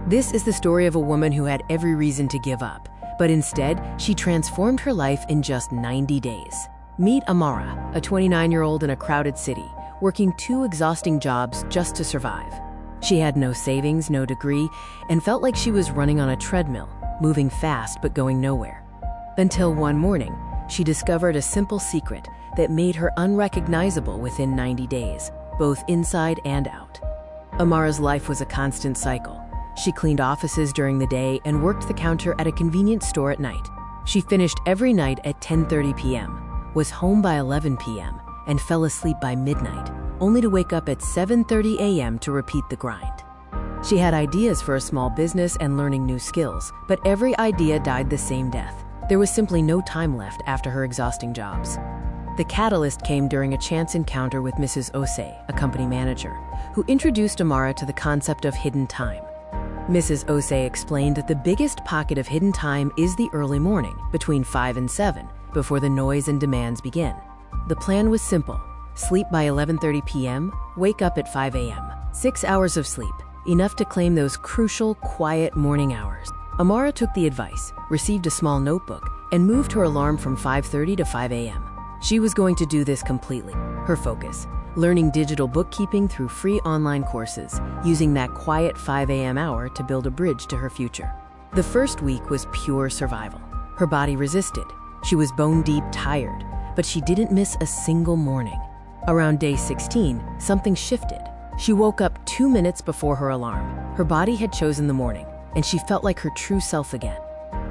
This is the story of a woman who had every reason to give up, but instead, she transformed her life in just 90 days. Meet Amara, a 29-year-old in a crowded city, working 2 exhausting jobs just to survive. She had no savings, no degree, and felt like she was running on a treadmill, moving fast but going nowhere. Until one morning, she discovered a simple secret that made her unrecognizable within 90 days, both inside and out. Amara's life was a constant cycle. She cleaned offices during the day and worked the counter at a convenience store at night. She finished every night at 10:30 p.m., was home by 11 p.m., and fell asleep by midnight, only to wake up at 7:30 a.m. to repeat the grind. She had ideas for a small business and learning new skills, but every idea died the same death. There was simply no time left after her exhausting jobs. The catalyst came during a chance encounter with Mrs. Osei, a company manager, who introduced Amara to the concept of hidden time. Mrs. Osei explained that the biggest pocket of hidden time is the early morning, between 5 and 7, before the noise and demands begin. The plan was simple: sleep by 11:30 p.m., wake up at 5 a.m. 6 hours of sleep, enough to claim those crucial, quiet morning hours. Amara took the advice, received a small notebook, and moved her alarm from 5:30 to 5 a.m. She was going to do this completely. Her focus: learning digital bookkeeping through free online courses, using that quiet 5 a.m. hour to build a bridge to her future. The first week was pure survival. Her body resisted. She was bone-deep tired, but she didn't miss a single morning. Around day 16, something shifted. She woke up 2 minutes before her alarm. Her body had chosen the morning, and she felt like her true self again.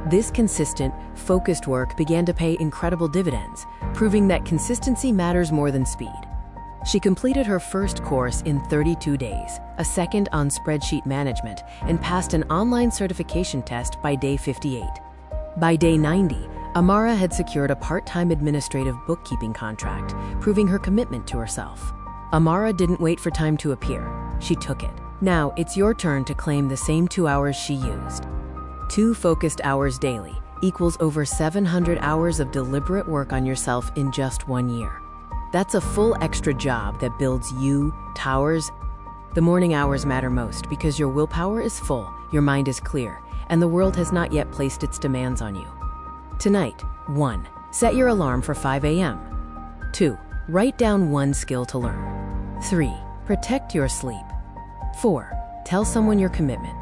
This consistent, focused work began to pay incredible dividends, proving that consistency matters more than speed. She completed her first course in 32 days, a second on spreadsheet management, and passed an online certification test by day 58. By day 90, Amara had secured a part-time administrative bookkeeping contract, proving her commitment to herself. Amara didn't wait for time to appear. She took it. Now it's your turn to claim the same 2 hours she used. 2 focused hours daily equals over 700 hours of deliberate work on yourself in just 1 year. That's a full extra job that builds you, towers. The morning hours matter most because your willpower is full, your mind is clear, and the world has not yet placed its demands on you. Tonight, 1. Set your alarm for 5 a.m. 2. Write down 1 skill to learn. 3. Protect your sleep. 4. Tell someone your commitment.